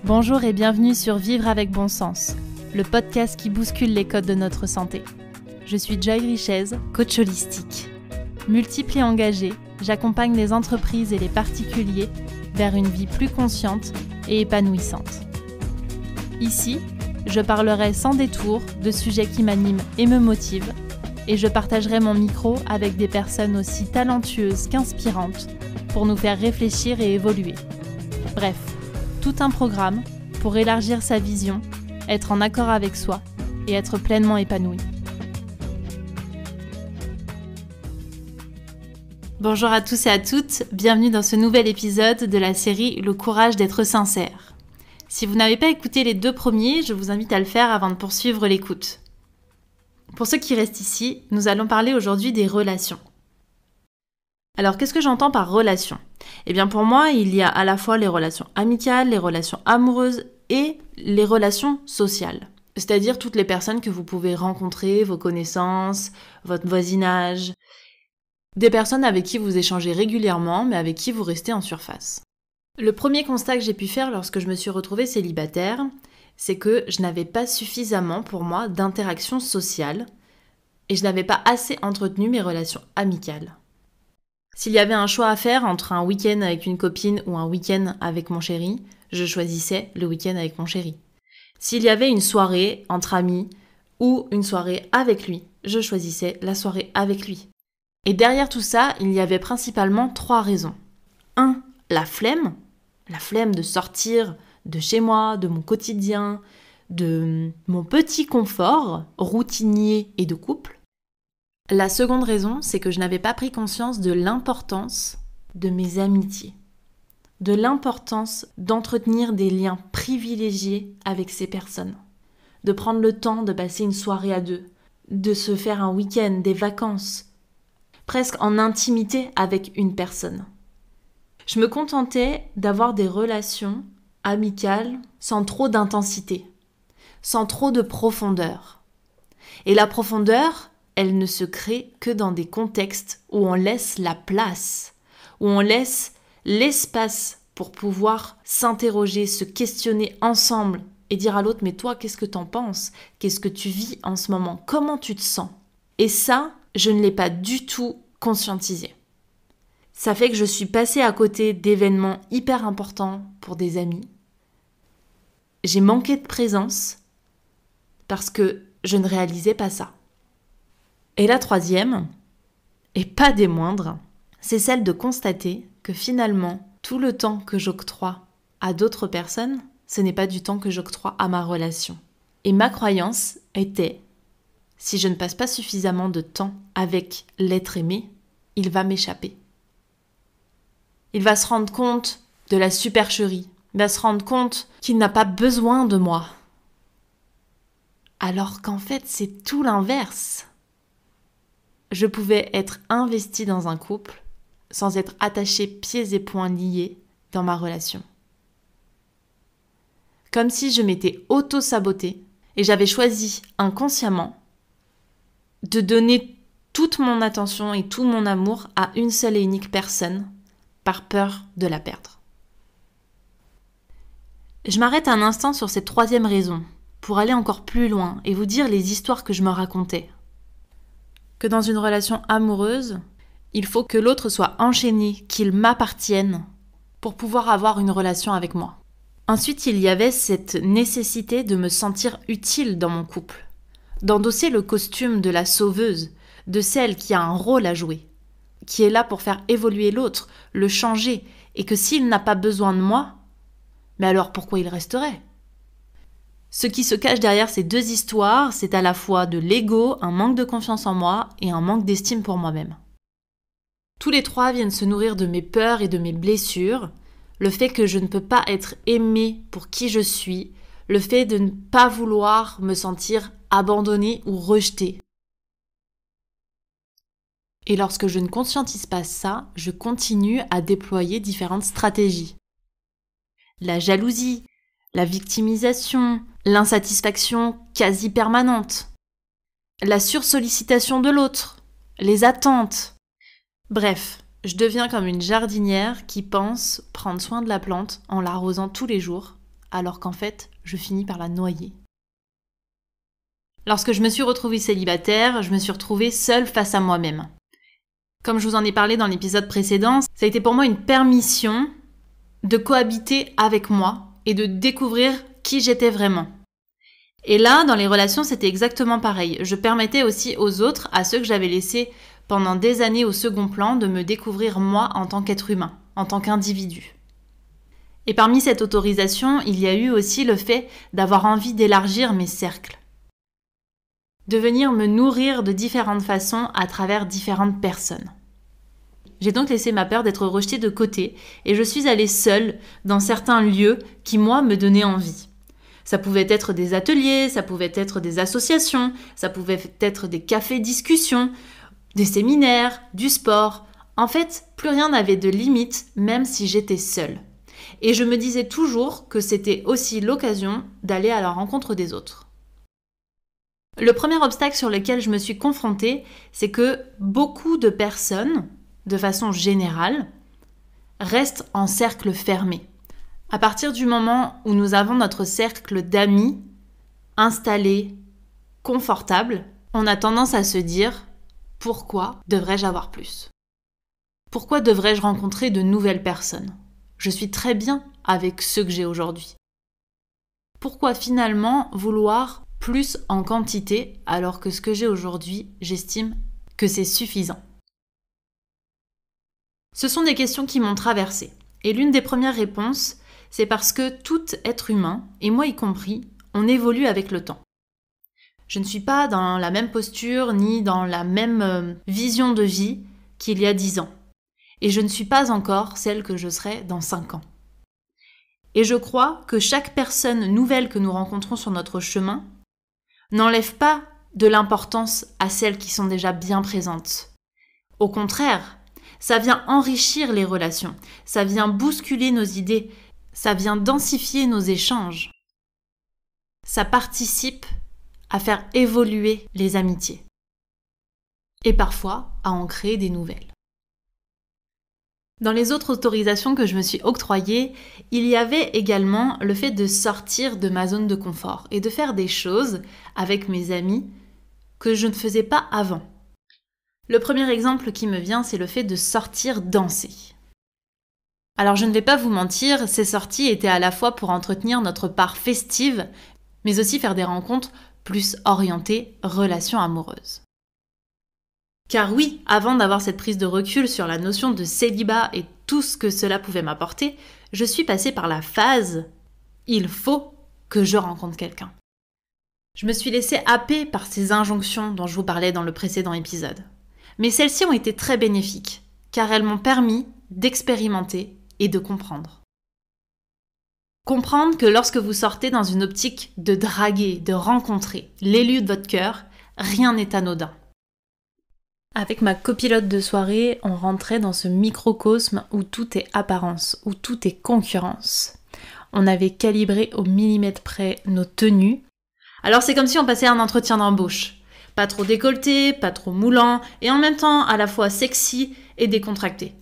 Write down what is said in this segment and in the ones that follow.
Bonjour et bienvenue sur Vivre avec bon sens, le podcast qui bouscule les codes de notre santé. Je suis Joy Richez, coach holistique. Multiple et engagée, j'accompagne les entreprises et les particuliers vers une vie plus consciente et épanouissante. Ici, je parlerai sans détour de sujets qui m'animent et me motivent, et je partagerai mon micro avec des personnes aussi talentueuses qu'inspirantes pour nous faire réfléchir et évoluer. Bref, tout un programme pour élargir sa vision, être en accord avec soi et être pleinement épanoui. Bonjour à tous et à toutes, bienvenue dans ce nouvel épisode de la série Le courage d'être sincère. Si vous n'avez pas écouté les 2 premiers, je vous invite à le faire avant de poursuivre l'écoute. Pour ceux qui restent ici, nous allons parler aujourd'hui des relations. Alors, qu'est-ce que j'entends par relation ? Eh bien, pour moi, il y a à la fois les relations amicales, les relations amoureuses et les relations sociales. C'est-à-dire toutes les personnes que vous pouvez rencontrer, vos connaissances, votre voisinage, des personnes avec qui vous échangez régulièrement, mais avec qui vous restez en surface. Le premier constat que j'ai pu faire lorsque je me suis retrouvée célibataire, c'est que je n'avais pas suffisamment, pour moi, d'interactions sociales et je n'avais pas assez entretenu mes relations amicales. S'il y avait un choix à faire entre un week-end avec une copine ou un week-end avec mon chéri, je choisissais le week-end avec mon chéri. S'il y avait une soirée entre amis ou une soirée avec lui, je choisissais la soirée avec lui. Et derrière tout ça, il y avait principalement 3 raisons. 1. La flemme de sortir de chez moi, de mon quotidien, de mon petit confort routinier et de couple. La seconde raison, c'est que je n'avais pas pris conscience de l'importance de mes amitiés, de l'importance d'entretenir des liens privilégiés avec ces personnes, de prendre le temps de passer une soirée à 2, de se faire un week-end, des vacances, presque en intimité avec une personne. Je me contentais d'avoir des relations amicales sans trop d'intensité, sans trop de profondeur. Et la profondeur, elle ne se crée que dans des contextes où on laisse la place, où on laisse l'espace pour pouvoir s'interroger, se questionner ensemble et dire à l'autre « mais toi, qu'est-ce que t'en penses ? Qu'est-ce que tu vis en ce moment ? Comment tu te sens ?» Et ça, je ne l'ai pas du tout conscientisé. Ça fait que je suis passée à côté d'événements hyper importants pour des amis. J'ai manqué de présence parce que je ne réalisais pas ça. Et la troisième, et pas des moindres, c'est celle de constater que finalement, tout le temps que j'octroie à d'autres personnes, ce n'est pas du temps que j'octroie à ma relation. Et ma croyance était, si je ne passe pas suffisamment de temps avec l'être aimé, il va m'échapper. Il va se rendre compte de la supercherie, il va se rendre compte qu'il n'a pas besoin de moi. Alors qu'en fait, c'est tout l'inverse. Je pouvais être investie dans un couple sans être attachée pieds et poings liés dans ma relation. Comme si je m'étais auto-sabotée et j'avais choisi inconsciemment de donner toute mon attention et tout mon amour à une seule et unique personne par peur de la perdre. Je m'arrête un instant sur cette 3e raison pour aller encore plus loin et vous dire les histoires que je me racontais. Que dans une relation amoureuse, il faut que l'autre soit enchaîné, qu'il m'appartienne pour pouvoir avoir une relation avec moi. Ensuite, il y avait cette nécessité de me sentir utile dans mon couple, d'endosser le costume de la sauveuse, de celle qui a un rôle à jouer, qui est là pour faire évoluer l'autre, le changer, et que s'il n'a pas besoin de moi, mais alors pourquoi il resterait ? Ce qui se cache derrière ces 2 histoires, c'est à la fois de l'ego, un manque de confiance en moi et un manque d'estime pour moi-même. Tous les 3 viennent se nourrir de mes peurs et de mes blessures, le fait que je ne peux pas être aimée pour qui je suis, le fait de ne pas vouloir me sentir abandonnée ou rejetée. Et lorsque je ne conscientise pas ça, je continue à déployer différentes stratégies. La jalousie, la victimisation, l'insatisfaction quasi permanente, la sursollicitation de l'autre, les attentes. Bref, je deviens comme une jardinière qui pense prendre soin de la plante en l'arrosant tous les jours, alors qu'en fait, je finis par la noyer. Lorsque je me suis retrouvée célibataire, je me suis retrouvée seule face à moi-même. Comme je vous en ai parlé dans l'épisode précédent, ça a été pour moi une permission de cohabiter avec moi et de découvrir qui j'étais vraiment. Et là, dans les relations, c'était exactement pareil. Je permettais aussi aux autres, à ceux que j'avais laissés pendant des années au second plan, de me découvrir moi en tant qu'être humain, en tant qu'individu. Et parmi cette autorisation, il y a eu aussi le fait d'avoir envie d'élargir mes cercles. De venir me nourrir de différentes façons à travers différentes personnes. J'ai donc laissé ma peur d'être rejetée de côté et je suis allée seule dans certains lieux qui, moi, me donnaient envie. Ça pouvait être des ateliers, ça pouvait être des associations, ça pouvait être des cafés-discussions, des séminaires, du sport. En fait, plus rien n'avait de limite, même si j'étais seule. Et je me disais toujours que c'était aussi l'occasion d'aller à la rencontre des autres. Le premier obstacle sur lequel je me suis confrontée, c'est que beaucoup de personnes, de façon générale, restent en cercle fermé. À partir du moment où nous avons notre cercle d'amis installé, confortable, on a tendance à se dire « Pourquoi devrais-je avoir plus ? Pourquoi devrais-je rencontrer de nouvelles personnes ? Je suis très bien avec ceux que j'ai aujourd'hui. Pourquoi finalement vouloir plus en quantité alors que ce que j'ai aujourd'hui, j'estime que c'est suffisant ?» Ce sont des questions qui m'ont traversée. Et l'une des premières réponses, c'est parce que tout être humain, et moi y compris, on évolue avec le temps. Je ne suis pas dans la même posture ni dans la même vision de vie qu'il y a 10 ans. Et je ne suis pas encore celle que je serai dans 5 ans. Et je crois que chaque personne nouvelle que nous rencontrons sur notre chemin n'enlève pas de l'importance à celles qui sont déjà bien présentes. Au contraire, ça vient enrichir les relations, ça vient bousculer nos idées, ça vient densifier nos échanges. Ça participe à faire évoluer les amitiés. Et parfois, à en créer des nouvelles. Dans les autres autorisations que je me suis octroyées, il y avait également le fait de sortir de ma zone de confort et de faire des choses avec mes amis que je ne faisais pas avant. Le premier exemple qui me vient, c'est le fait de sortir danser. Alors je ne vais pas vous mentir, ces sorties étaient à la fois pour entretenir notre part festive, mais aussi faire des rencontres plus orientées relations amoureuses. Car oui, avant d'avoir cette prise de recul sur la notion de célibat et tout ce que cela pouvait m'apporter, je suis passée par la phase « il faut que je rencontre quelqu'un ». Je me suis laissée happer par ces injonctions dont je vous parlais dans le précédent épisode. Mais celles-ci ont été très bénéfiques, car elles m'ont permis d'expérimenter et de comprendre. Comprendre que lorsque vous sortez dans une optique de draguer, de rencontrer l'élu de votre cœur, rien n'est anodin. Avec ma copilote de soirée, on rentrait dans ce microcosme où tout est apparence, où tout est concurrence. On avait calibré au millimètre près nos tenues. Alors c'est comme si on passait un entretien d'embauche. Pas trop décolleté, pas trop moulant, et en même temps à la fois sexy et décontracté.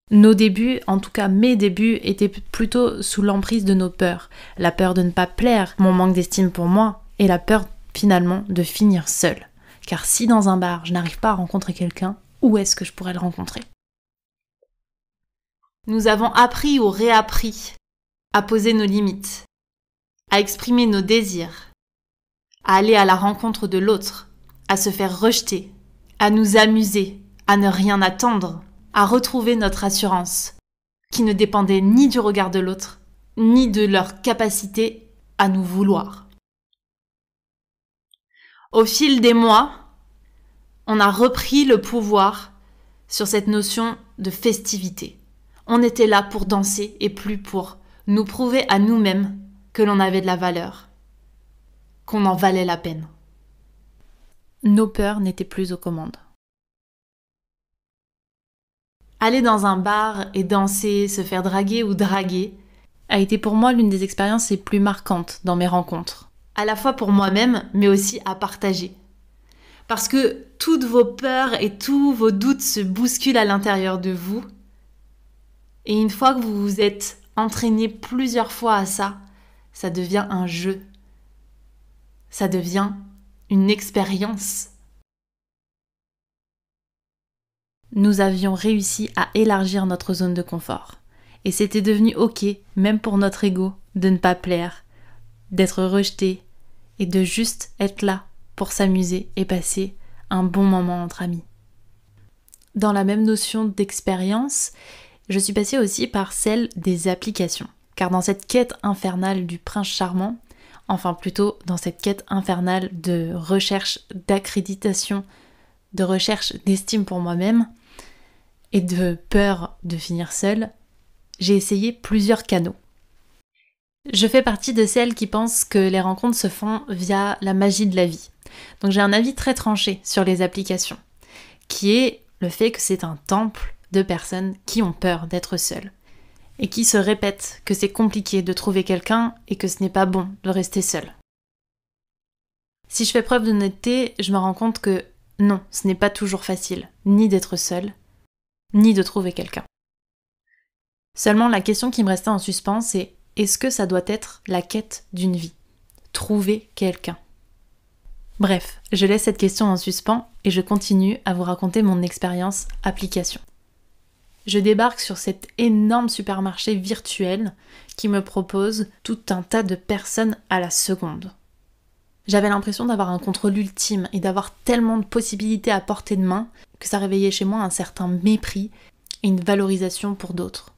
Nos débuts, en tout cas mes débuts, étaient plutôt sous l'emprise de nos peurs. La peur de ne pas plaire, mon manque d'estime pour moi, et la peur finalement de finir seule. Car si dans un bar, je n'arrive pas à rencontrer quelqu'un, où est-ce que je pourrais le rencontrer ? Nous avons appris ou réappris à poser nos limites, à exprimer nos désirs, à aller à la rencontre de l'autre, à se faire rejeter, à nous amuser, à ne rien attendre, à retrouver notre assurance, qui ne dépendait ni du regard de l'autre, ni de leur capacité à nous vouloir. Au fil des mois, on a repris le pouvoir sur cette notion de festivité. On était là pour danser et plus pour nous prouver à nous-mêmes que l'on avait de la valeur, qu'on en valait la peine. Nos peurs n'étaient plus aux commandes. Aller dans un bar et danser, se faire draguer ou draguer, a été pour moi l'une des expériences les plus marquantes dans mes rencontres. À la fois pour moi-même, mais aussi à partager. Parce que toutes vos peurs et tous vos doutes se bousculent à l'intérieur de vous. Et une fois que vous vous êtes entraîné plusieurs fois à ça, ça devient un jeu. Ça devient une expérience. Nous avions réussi à élargir notre zone de confort. Et c'était devenu ok, même pour notre ego, de ne pas plaire, d'être rejeté et de juste être là pour s'amuser et passer un bon moment entre amis. Dans la même notion d'expérience, je suis passée aussi par celle des applications. Car dans cette quête infernale du prince charmant, enfin plutôt dans cette quête infernale de recherche d'accréditation, de recherche d'estime pour moi-même et de peur de finir seule, j'ai essayé plusieurs canaux. Je fais partie de celles qui pensent que les rencontres se font via la magie de la vie. Donc j'ai un avis très tranché sur les applications, qui est le fait que c'est un temple de personnes qui ont peur d'être seules et qui se répètent que c'est compliqué de trouver quelqu'un et que ce n'est pas bon de rester seule. Si je fais preuve d'honnêteté, je me rends compte que non, ce n'est pas toujours facile, ni d'être seule, ni de trouver quelqu'un. Seulement, la question qui me restait en suspens, c'est est-ce que ça doit être la quête d'une vie ? Trouver quelqu'un. Bref, je laisse cette question en suspens et je continue à vous raconter mon expérience application. Je débarque sur cet énorme supermarché virtuel qui me propose tout un tas de personnes à la seconde. J'avais l'impression d'avoir un contrôle ultime et d'avoir tellement de possibilités à portée de main que ça réveillait chez moi un certain mépris et une valorisation pour d'autres.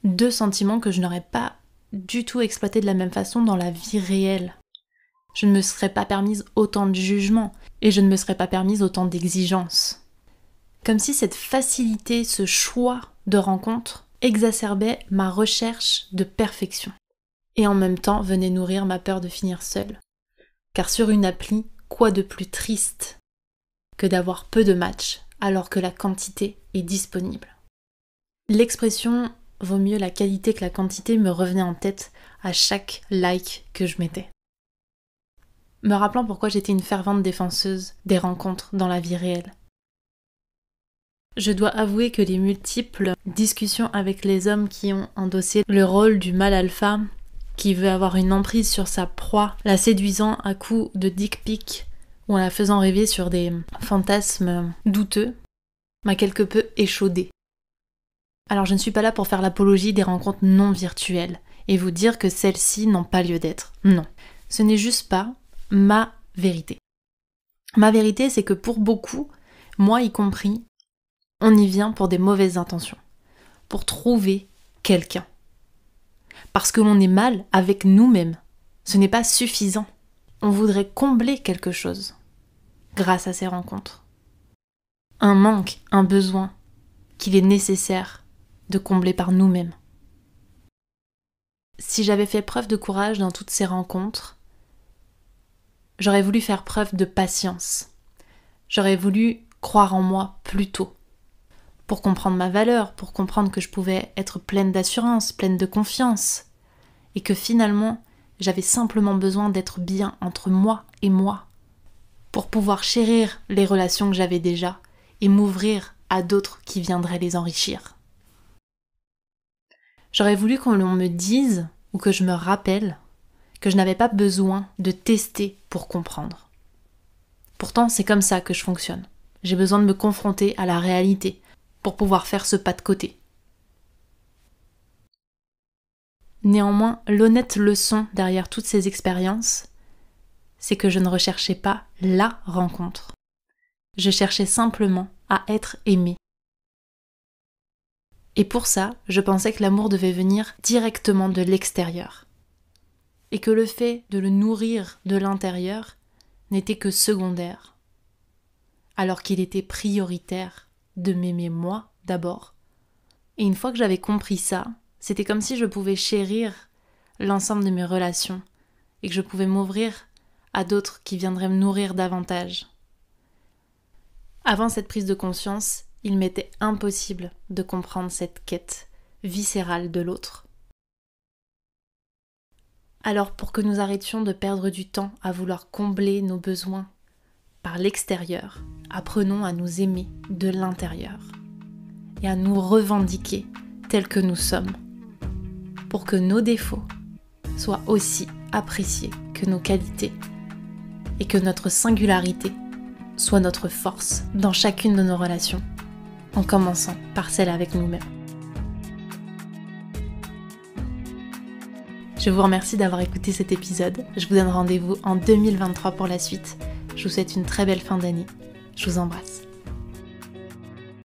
2 sentiments que je n'aurais pas du tout exploités de la même façon dans la vie réelle. Je ne me serais pas permise autant de jugement et je ne me serais pas permise autant d'exigences. Comme si cette facilité, ce choix de rencontre exacerbait ma recherche de perfection. Et en même temps venait nourrir ma peur de finir seule. Car sur une appli, quoi de plus triste que d'avoir peu de matchs alors que la quantité est disponible. L'expression « vaut mieux la qualité que la quantité » me revenait en tête à chaque like que je mettais. Me rappelant pourquoi j'étais une fervente défenseuse des rencontres dans la vie réelle. Je dois avouer que les multiples discussions avec les hommes qui ont endossé le rôle du mâle alpha, qui veut avoir une emprise sur sa proie, la séduisant à coups de dick pic ou en la faisant rêver sur des fantasmes douteux, m'a quelque peu échaudée. Alors je ne suis pas là pour faire l'apologie des rencontres non virtuelles et vous dire que celles-ci n'ont pas lieu d'être. Non, ce n'est juste pas ma vérité. Ma vérité, c'est que pour beaucoup, moi y compris, on y vient pour des mauvaises intentions, pour trouver quelqu'un. Parce que l'on est mal avec nous-mêmes. Ce n'est pas suffisant. On voudrait combler quelque chose grâce à ces rencontres. Un manque, un besoin qu'il est nécessaire de combler par nous-mêmes. Si j'avais fait preuve de courage dans toutes ces rencontres, j'aurais voulu faire preuve de patience. J'aurais voulu croire en moi plus tôt. Pour comprendre ma valeur, pour comprendre que je pouvais être pleine d'assurance, pleine de confiance, et que finalement, j'avais simplement besoin d'être bien entre moi et moi, pour pouvoir chérir les relations que j'avais déjà et m'ouvrir à d'autres qui viendraient les enrichir. J'aurais voulu qu'on me dise, ou que je me rappelle, que je n'avais pas besoin de tester pour comprendre. Pourtant, c'est comme ça que je fonctionne. J'ai besoin de me confronter à la réalité pour pouvoir faire ce pas de côté. Néanmoins, l'honnête leçon derrière toutes ces expériences, c'est que je ne recherchais pas la rencontre. Je cherchais simplement à être aimée. Et pour ça, je pensais que l'amour devait venir directement de l'extérieur. Et que le fait de le nourrir de l'intérieur n'était que secondaire. Alors qu'il était prioritaire de m'aimer moi d'abord. Et une fois que j'avais compris ça, c'était comme si je pouvais chérir l'ensemble de mes relations et que je pouvais m'ouvrir à d'autres qui viendraient me nourrir davantage. Avant cette prise de conscience, il m'était impossible de comprendre cette quête viscérale de l'autre. Alors pour que nous arrêtions de perdre du temps à vouloir combler nos besoins par l'extérieur, apprenons à nous aimer de l'intérieur et à nous revendiquer tels que nous sommes, pour que nos défauts soient aussi appréciés que nos qualités et que notre singularité soit notre force dans chacune de nos relations, en commençant par celle avec nous-mêmes. Je vous remercie d'avoir écouté cet épisode. Je vous donne rendez-vous en 2023 pour la suite. Je vous souhaite une très belle fin d'année. Je vous embrasse.